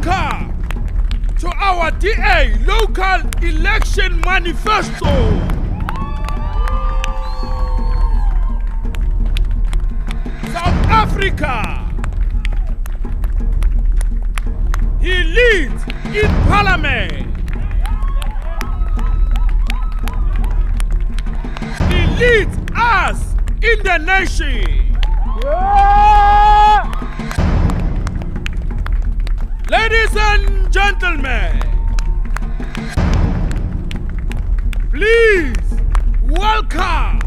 Welcome to our DA local election manifesto. South Africa. He leads in parliament. He leads us in the nation. Yeah. Ladies and gentlemen, please welcome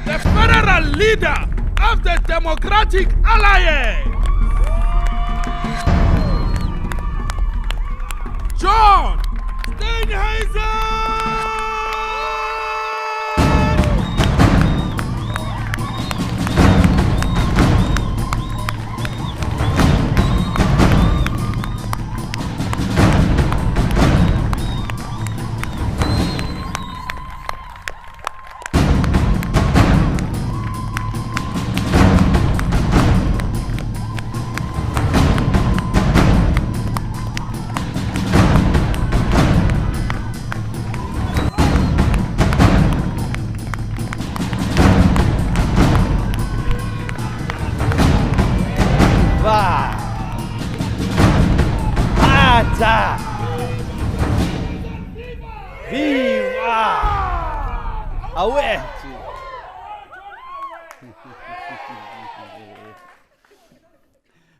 the federal leader of the Democratic Alliance, John Steenhuisen!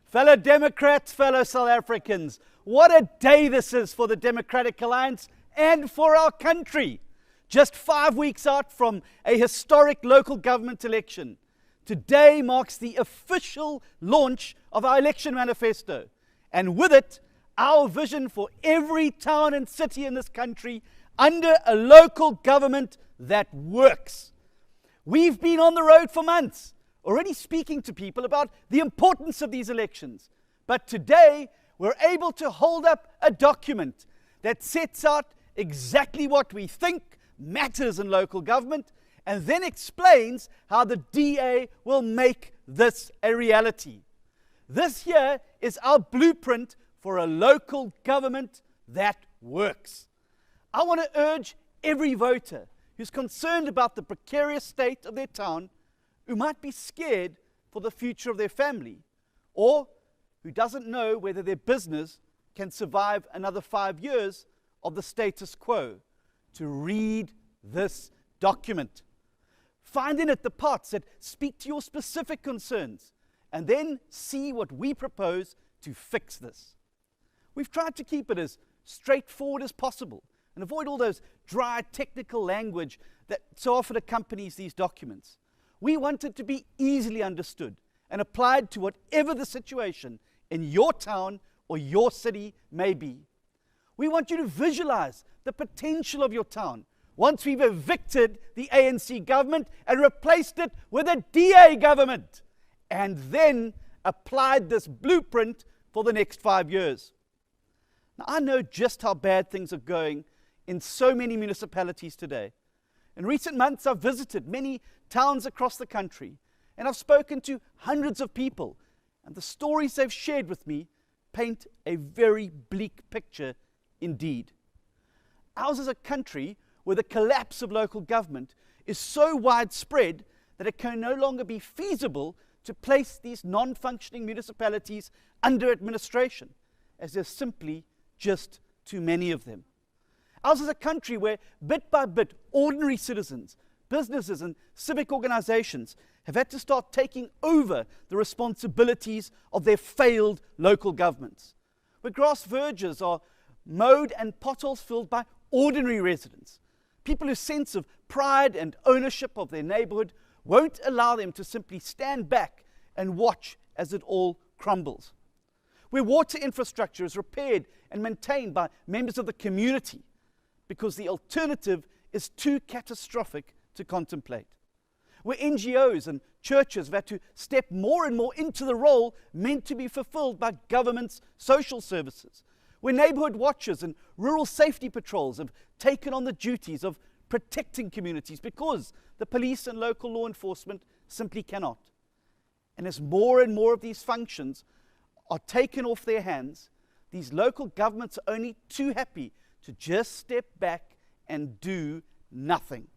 Fellow Democrats, fellow South Africans, what a day this is for the Democratic Alliance and for our country. Just 5 weeks out from a historic local government election, today marks the official launch of our election manifesto, and with it, our vision for every town and city in this country under a local government that works. We've been on the road for months, already speaking to people about the importance of these elections. But today, we're able to hold up a document that sets out exactly what we think matters in local government, and then explains how the DA will make this a reality. This here is our blueprint for a local government that works. I want to urge every voter who's concerned about the precarious state of their town, who might be scared for the future of their family, or who doesn't know whether their business can survive another 5 years of the status quo, to read this document. Find in it the parts that speak to your specific concerns, and then see what we propose to fix this. We've tried to keep it as straightforward as possible and avoid all those dry technical language that so often accompanies these documents. We want it to be easily understood and applied to whatever the situation in your town or your city may be. We want you to visualize the potential of your town once we've evicted the ANC government and replaced it with a DA government, and then applied this blueprint for the next 5 years. Now, I know just how bad things are going in so many municipalities today. In recent months, I've visited many towns across the country, and I've spoken to hundreds of people, and the stories they've shared with me paint a very bleak picture indeed. Ours is a country where the collapse of local government is so widespread that it can no longer be feasible to place these non-functioning municipalities under administration, as there's simply just too many of them. Ours is a country where, bit by bit, ordinary citizens, businesses and civic organizations have had to start taking over the responsibilities of their failed local governments, where grass verges are mowed and potholes filled by ordinary residents, people whose sense of pride and ownership of their neighborhood won't allow them to simply stand back and watch as it all crumbles, where water infrastructure is repaired and maintained by members of the community, because the alternative is too catastrophic to contemplate, where NGOs and churches have had to step more and more into the role meant to be fulfilled by government's social services, where neighborhood watchers and rural safety patrols have taken on the duties of protecting communities because the police and local law enforcement simply cannot. And as more and more of these functions are taken off their hands, these local governments are only too happy to just step back and do nothing.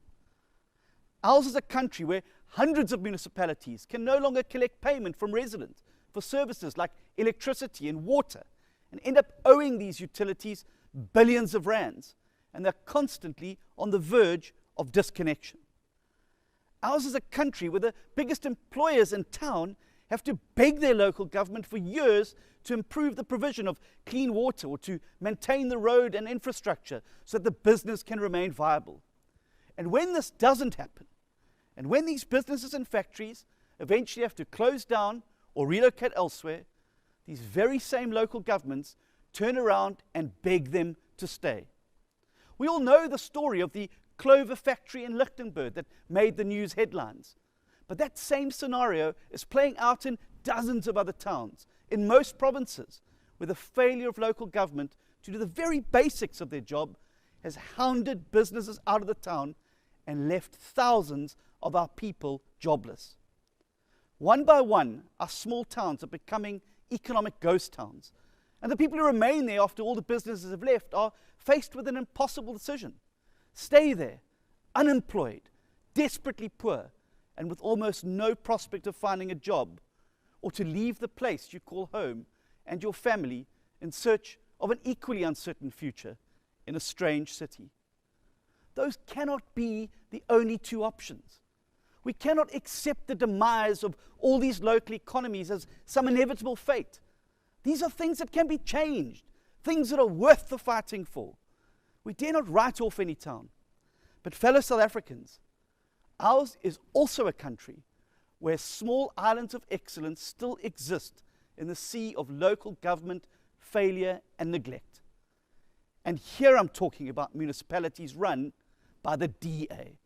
Ours is a country where hundreds of municipalities can no longer collect payment from residents for services like electricity and water and end up owing these utilities billions of rands, and they're constantly on the verge of disconnection. Ours is a country where the biggest employers in town have to beg their local government for years to improve the provision of clean water or to maintain the road and infrastructure so that the business can remain viable. And when this doesn't happen, and when these businesses and factories eventually have to close down or relocate elsewhere, these very same local governments turn around and beg them to stay. We all know the story of the clover factory in Lichtenberg that made the news headlines. But that same scenario is playing out in dozens of other towns, in most provinces, where the failure of local government to do the very basics of their job has hounded businesses out of the town and left thousands of our people jobless. One by one, our small towns are becoming economic ghost towns. And the people who remain there after all the businesses have left are faced with an impossible decision. Stay there, unemployed, desperately poor, and with almost no prospect of finding a job, or to leave the place you call home and your family in search of an equally uncertain future in a strange city. Those cannot be the only two options. We cannot accept the demise of all these local economies as some inevitable fate. These are things that can be changed, things that are worth the fighting for. We dare not write off any town. But fellow South Africans, ours is also a country where small islands of excellence still exist in the sea of local government failure and neglect. And here I'm talking about municipalities run by the DA.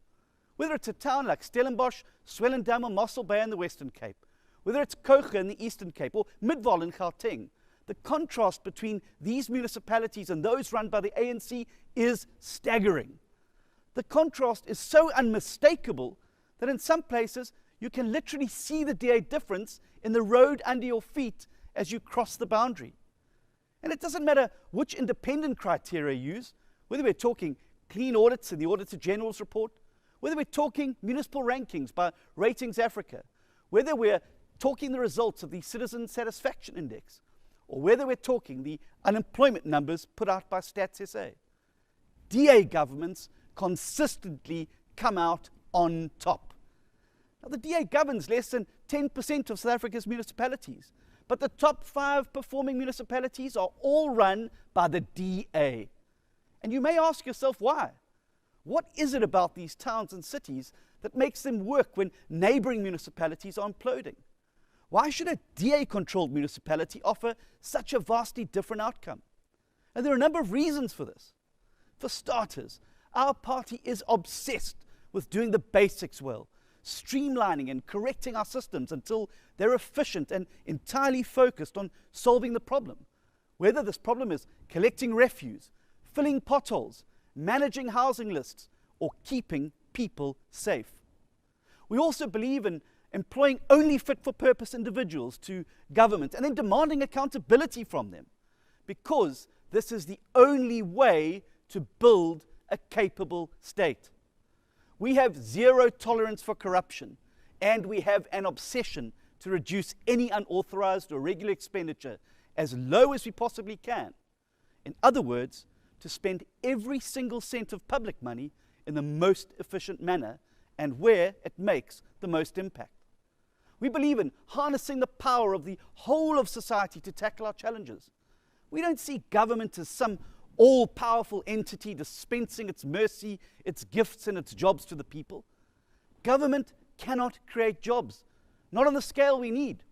Whether it's a town like Stellenbosch, Swellendam or Mossel Bay in the Western Cape, whether it's Kocha in the Eastern Cape or Midvaal in Gauteng, the contrast between these municipalities and those run by the ANC is staggering. The contrast is so unmistakable that in some places you can literally see the DA difference in the road under your feet as you cross the boundary. And it doesn't matter which independent criteria you use, whether we're talking clean audits in the Auditor General's report, whether we're talking municipal rankings by Ratings Africa, whether we're talking the results of the Citizen Satisfaction Index, or whether we're talking the unemployment numbers put out by Stats SA. DA governments consistently come out on top. Now, the DA governs less than 10% of South Africa's municipalities, but the top 5 performing municipalities are all run by the DA. And you may ask yourself why. What is it about these towns and cities that makes them work when neighboring municipalities are imploding? Why should a DA-controlled municipality offer such a vastly different outcome? And there are a number of reasons for this. For starters, our party is obsessed with doing the basics well, streamlining and correcting our systems until they're efficient and entirely focused on solving the problem. Whether this problem is collecting refuse, filling potholes, managing housing lists, or keeping people safe. We also believe in employing only fit-for-purpose individuals to government and then demanding accountability from them, because this is the only way to build a capable state. We have zero tolerance for corruption, and we have an obsession to reduce any unauthorized or irregular expenditure as low as we possibly can. In other words, to spend every single cent of public money in the most efficient manner and where it makes the most impact. We believe in harnessing the power of the whole of society to tackle our challenges. We don't see government as some all-powerful entity dispensing its mercy, its gifts, and its jobs to the people. Government cannot create jobs, not on the scale we need.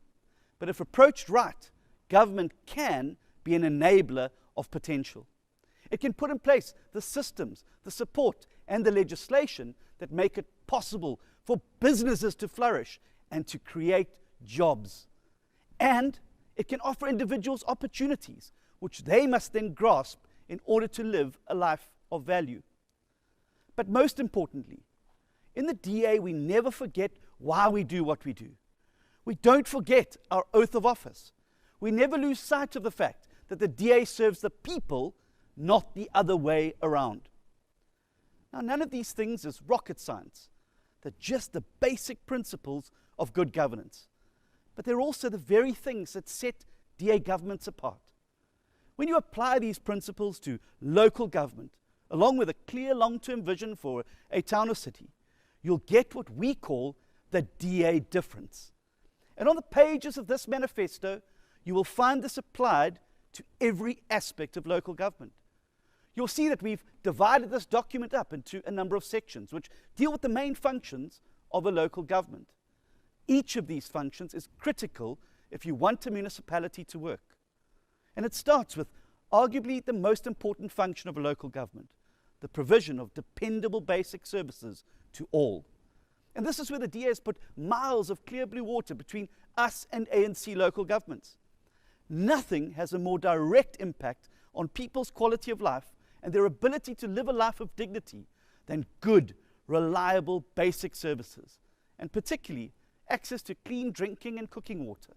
But if approached right, government can be an enabler of potential. It can put in place the systems, the support, and the legislation that make it possible for businesses to flourish and to create jobs. And it can offer individuals opportunities, which they must then grasp in order to live a life of value. But most importantly, in the DA, we never forget why we do what we do. We don't forget our oath of office. We never lose sight of the fact that the DA serves the people, not the other way around. Now, none of these things is rocket science. They're just the basic principles of good governance. But they're also the very things that set DA governments apart. When you apply these principles to local government, along with a clear long-term vision for a town or city, you'll get what we call the DA difference. And on the pages of this manifesto, you will find this applied to every aspect of local government. You'll see that we've divided this document up into a number of sections which deal with the main functions of a local government. Each of these functions is critical if you want a municipality to work. And it starts with arguably the most important function of a local government, the provision of dependable basic services to all. And this is where the DA has put miles of clear blue water between us and ANC local governments. Nothing has a more direct impact on people's quality of life and their ability to live a life of dignity than good, reliable basic services, and particularly access to clean drinking and cooking water.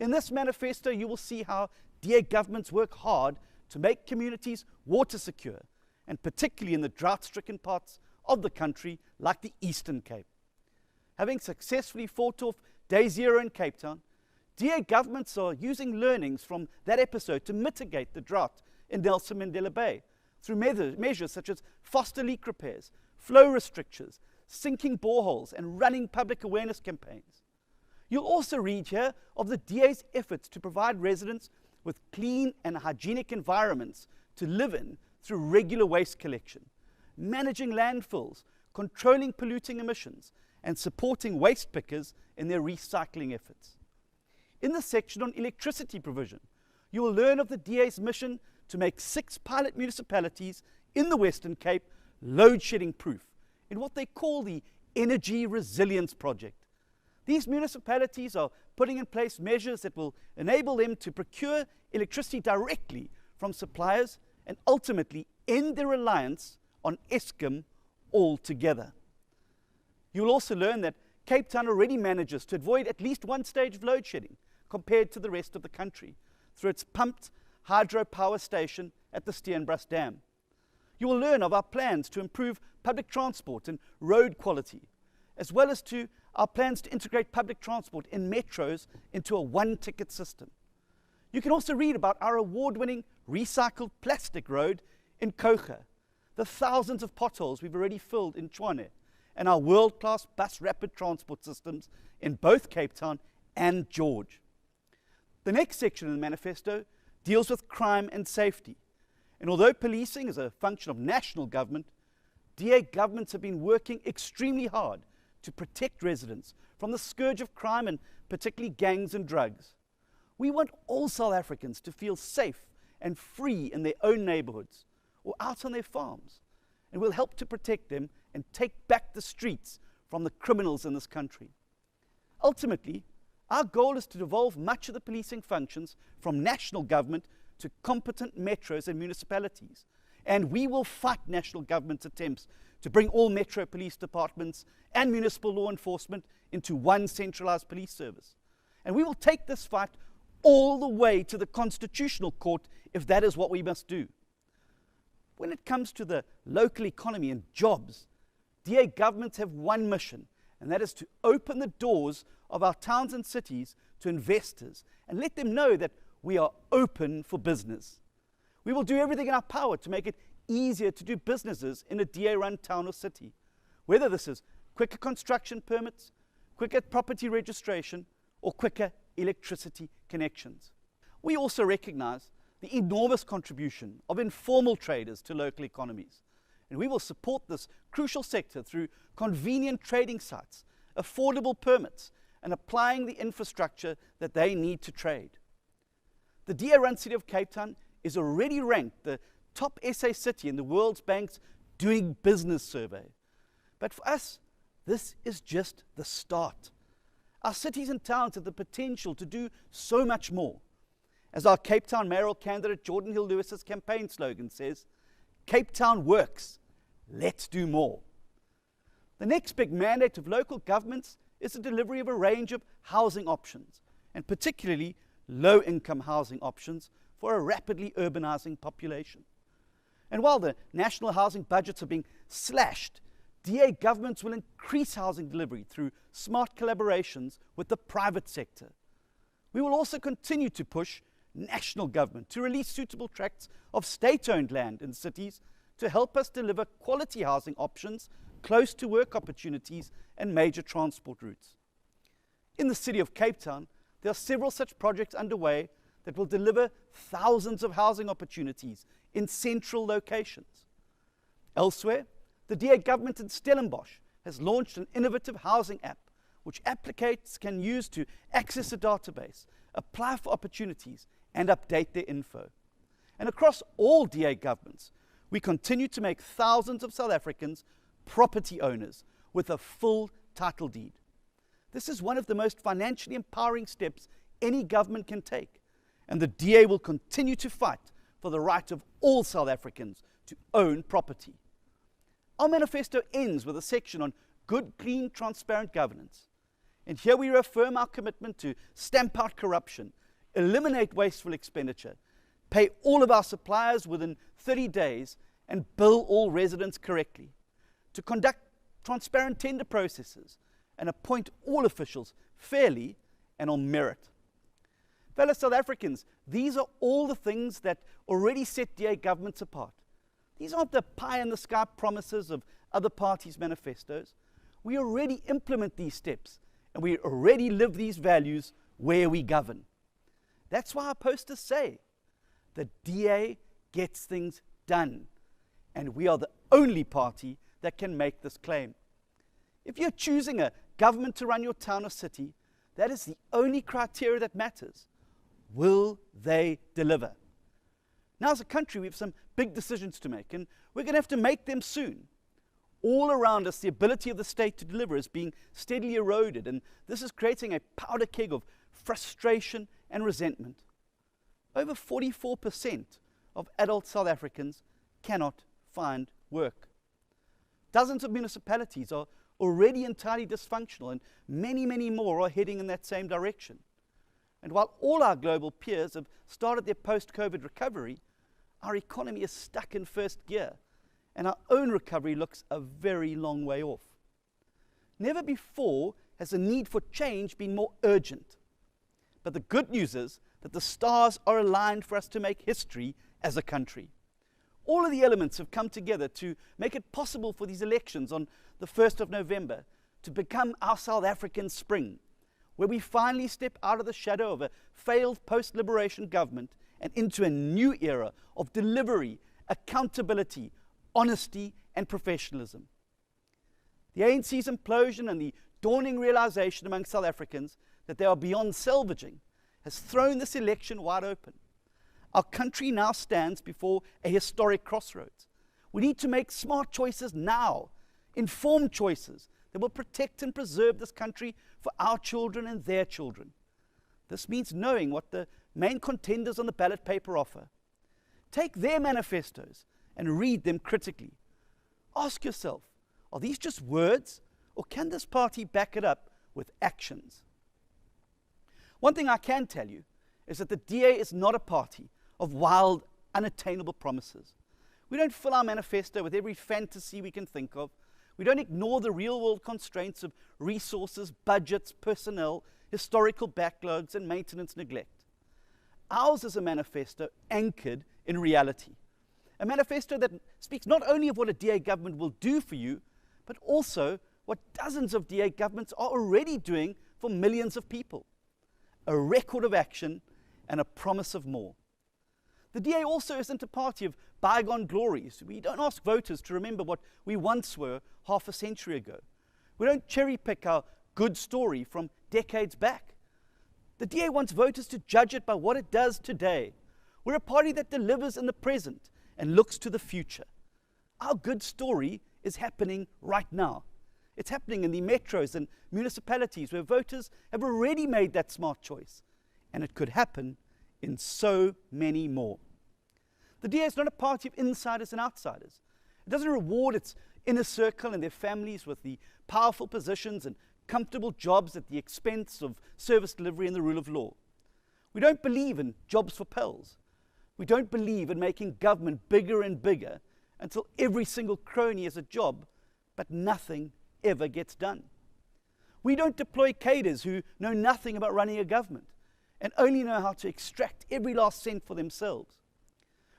In this manifesto, you will see how DA governments work hard to make communities water secure, and particularly in the drought-stricken parts of the country like the Eastern Cape. Having successfully fought off Day Zero in Cape Town, DA governments are using learnings from that episode to mitigate the drought in Nelson Mandela Bay through measures such as foster leak repairs, flow restrictions, sinking boreholes, and running public awareness campaigns. You'll also read here of the DA's efforts to provide residents with clean and hygienic environments to live in through regular waste collection, managing landfills, controlling polluting emissions, and supporting waste pickers in their recycling efforts. In the section on electricity provision, you will learn of the DA's mission to make 6 pilot municipalities in the Western Cape load-shedding proof in what they call the Energy Resilience Project. These municipalities are putting in place measures that will enable them to procure electricity directly from suppliers and ultimately end their reliance on Eskom altogether. You will also learn that Cape Town already manages to avoid at least one stage of load shedding compared to the rest of the country through its pumped hydropower station at the Steenhuisen Dam. You will learn of our plans to improve public transport and road quality, as well as to our plans to integrate public transport in metros into a one-ticket system. You can also read about our award-winning recycled plastic road in Kocha, the thousands of potholes we've already filled in Tshwane, and our world-class bus rapid transport systems in both Cape Town and George. The next section in the manifesto deals with crime and safety. And although policing is a function of national government, DA governments have been working extremely hard to protect residents from the scourge of crime and particularly gangs and drugs. We want all South Africans to feel safe and free in their own neighborhoods or out on their farms, and we'll help to protect them and take back the streets from the criminals in this country. Ultimately, our goal is to devolve much of the policing functions from national government to competent metros and municipalities. And we will fight national government's attempts to bring all metro police departments and municipal law enforcement into one centralized police service. And we will take this fight all the way to the Constitutional Court if that is what we must do. When it comes to the local economy and jobs, DA governments have one mission, and that is to open the doors of our towns and cities to investors and let them know that we are open for business. We will do everything in our power to make it easier to do businesses in a DA-run town or city, whether this is quicker construction permits, quicker property registration, or quicker electricity connections. We also recognize the enormous contribution of informal traders to local economies, and we will support this crucial sector through convenient trading sites, affordable permits, and applying the infrastructure that they need to trade. The DA-run city of Cape Town is already ranked the top SA city in the World Bank's Doing Business survey. But for us, this is just the start. Our cities and towns have the potential to do so much more. As our Cape Town mayoral candidate Jordan Hill-Lewis's campaign slogan says, Cape Town works, let's do more. The next big mandate of local governments is the delivery of a range of housing options, and particularly low-income housing options for a rapidly urbanizing population. And while the national housing budgets are being slashed, DA governments will increase housing delivery through smart collaborations with the private sector. We will also continue to push national government to release suitable tracts of state-owned land in cities to help us deliver quality housing options close to work opportunities and major transport routes. In the city of Cape Town, there are several such projects underway that will deliver thousands of housing opportunities in central locations. Elsewhere, the DA government in Stellenbosch has launched an innovative housing app which applicants can use to access a database, apply for opportunities, and update their info. And across all DA governments, we continue to make thousands of South Africans property owners with a full title deed. This is one of the most financially empowering steps any government can take, and the DA will continue to fight for the right of all South Africans to own property. Our manifesto ends with a section on good, clean, transparent governance. And here we reaffirm our commitment to stamp out corruption, eliminate wasteful expenditure, pay all of our suppliers within 30 days, and bill all residents correctly, to conduct transparent tender processes, and appoint all officials fairly and on merit. Fellow South Africans, these are all the things that already set DA governments apart. These aren't the pie-in-the-sky promises of other parties' manifestos. We already implement these steps, and we already live these values where we govern. That's why our posters say, the DA gets things done, and we are the only party that can make this claim. If you're choosing a government to run your town or city, that is the only criteria that matters. Will they deliver? Now, as a country, we have some big decisions to make, and we're going to have to make them soon. All around us, the ability of the state to deliver is being steadily eroded, and this is creating a powder keg of frustration and resentment. Over 44% of adult South Africans cannot find work. Dozens of municipalities are already entirely dysfunctional, and many, many more are heading in that same direction. And while all our global peers have started their post-COVID recovery, our economy is stuck in first gear, and our own recovery looks a very long way off. Never before has the need for change been more urgent. But the good news is that the stars are aligned for us to make history as a country. All of the elements have come together to make it possible for these elections on the 1st of November to become our South African spring, where we finally step out of the shadow of a failed post-liberation government and into a new era of delivery, accountability, honesty, and professionalism. The ANC's implosion and the dawning realization among South Africans that they are beyond salvaging has thrown this election wide open. Our country now stands before a historic crossroads. We need to make smart choices now, informed choices that will protect and preserve this country for our children and their children. This means knowing what the main contenders on the ballot paper offer. Take their manifestos and read them critically. Ask yourself, are these just words, or can this party back it up with actions? One thing I can tell you is that the DA is not a party of wild, unattainable promises. We don't fill our manifesto with every fantasy we can think of. We don't ignore the real-world constraints of resources, budgets, personnel, historical backlogs, and maintenance neglect. Ours is a manifesto anchored in reality. A manifesto that speaks not only of what a DA government will do for you, but also what dozens of DA governments are already doing for millions of people. A record of action and a promise of more. The DA also isn't a party of bygone glories. We don't ask voters to remember what we once were half a century ago. We don't cherry-pick our good story from decades back. The DA wants voters to judge it by what it does today. We're a party that delivers in the present and looks to the future. Our good story is happening right now. It's happening in the metros and municipalities where voters have already made that smart choice. And it could happen in so many more. The DA is not a party of insiders and outsiders. It doesn't reward its inner circle and their families with the powerful positions and comfortable jobs at the expense of service delivery and the rule of law. We don't believe in jobs for pals. We don't believe in making government bigger and bigger until every single crony has a job, but nothing ever gets done. We don't deploy cadres who know nothing about running a government and only know how to extract every last cent for themselves.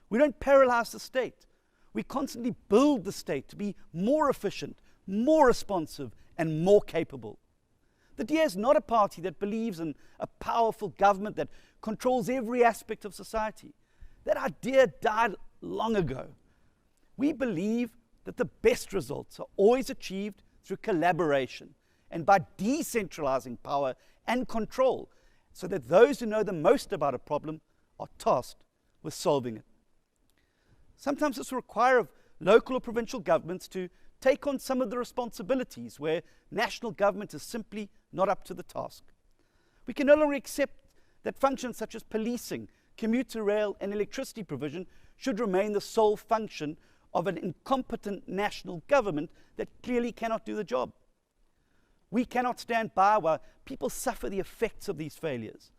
We don't paralyze the state. We constantly build the state to be more efficient, more responsive, and more capable. The DA is not a party that believes in a powerful government that controls every aspect of society. That idea died long ago. We believe that the best results are always achieved through collaboration and by decentralizing power and control so that those who know the most about a problem are tasked with solving it. Sometimes this will require of local or provincial governments to take on some of the responsibilities where national government is simply not up to the task. We can no longer accept that functions such as policing, commuter rail, and electricity provision should remain the sole function of an incompetent national government that clearly cannot do the job. We cannot stand by while people suffer the effects of these failures.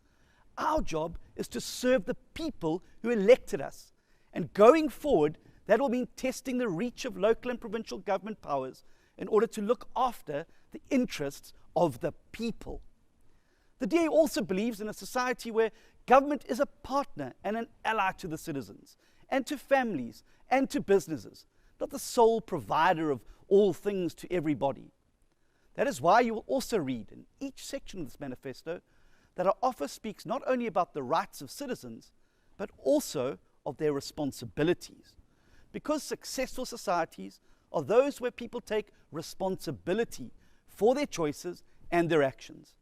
Our job is to serve the people who elected us. And going forward, that will mean testing the reach of local and provincial government powers in order to look after the interests of the people. The DA also believes in a society where government is a partner and an ally to the citizens, and to families, and to businesses, not the sole provider of all things to everybody. That is why you will also read in each section of this manifesto that our office speaks not only about the rights of citizens, but also of their responsibilities. Because successful societies are those where people take responsibility for their choices and their actions.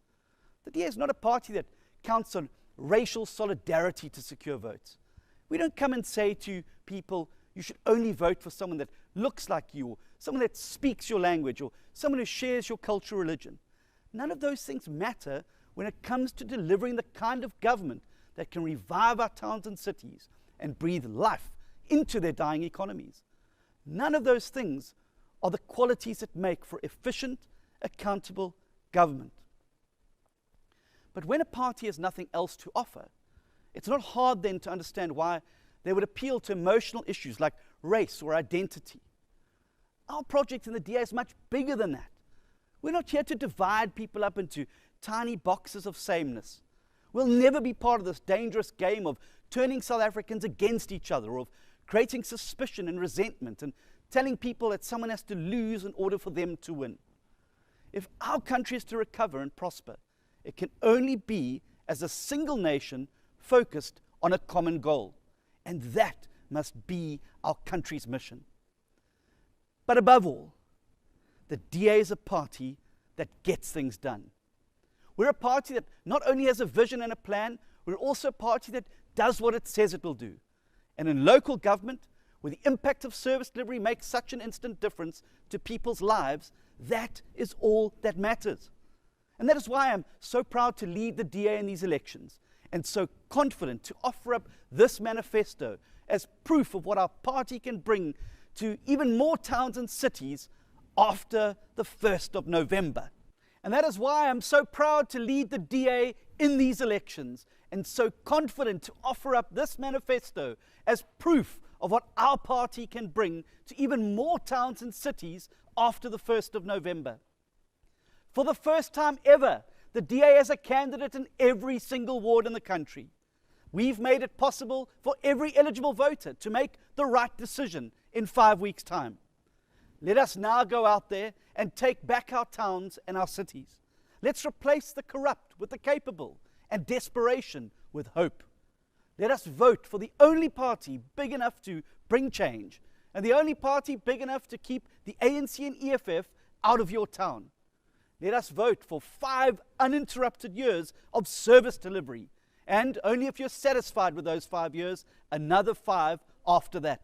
The DA is not a party that counts on racial solidarity to secure votes. We don't come and say to people, you should only vote for someone that looks like you, or someone that speaks your language, or someone who shares your culture or religion. None of those things matter when it comes to delivering the kind of government that can revive our towns and cities and breathe life into their dying economies. None of those things are the qualities that make for efficient, accountable government. But when a party has nothing else to offer, it's not hard then to understand why they would appeal to emotional issues like race or identity. Our project in the DA is much bigger than that. We're not here to divide people up into tiny boxes of sameness. We'll never be part of this dangerous game of turning South Africans against each other, or of creating suspicion and resentment and telling people that someone has to lose in order for them to win. If our country is to recover and prosper, it can only be as a single nation focused on a common goal. And that must be our country's mission. But above all, the DA is a party that gets things done. We're a party that not only has a vision and a plan, we're also a party that does what it says it will do. And in local government, where the impact of service delivery makes such an instant difference to people's lives, that is all that matters. And that is why I'm so proud to lead the DA in these elections, and so confident to offer up this manifesto as proof of what our party can bring to even more towns and cities after the 1st of November. And that is why I'm so proud to lead the DA in these elections, and so confident to offer up this manifesto as proof of what our party can bring to even more towns and cities after the 1st of November. For the first time ever, the DA has a candidate in every single ward in the country. We've made it possible for every eligible voter to make the right decision in 5 weeks' time. Let us now go out there and take back our towns and our cities. Let's replace the corrupt with the capable, and desperation with hope. Let us vote for the only party big enough to bring change, and the only party big enough to keep the ANC and EFF out of your town. Let us vote for 5 uninterrupted years of service delivery, and only if you're satisfied with those 5 years, another 5 after that.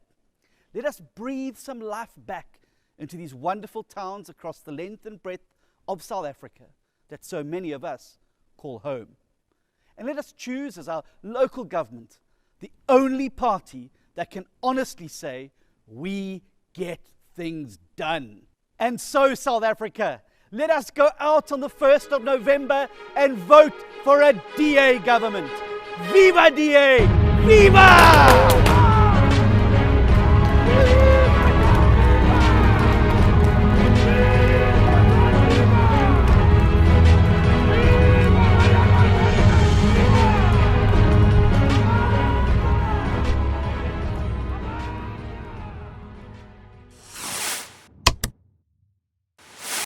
Let us breathe some life back into these wonderful towns across the length and breadth of South Africa that so many of us call home. And let us choose as our local government the only party that can honestly say, we get things done. And so, South Africa, let us go out on the 1st of November and vote for a DA government. Viva DA! Viva!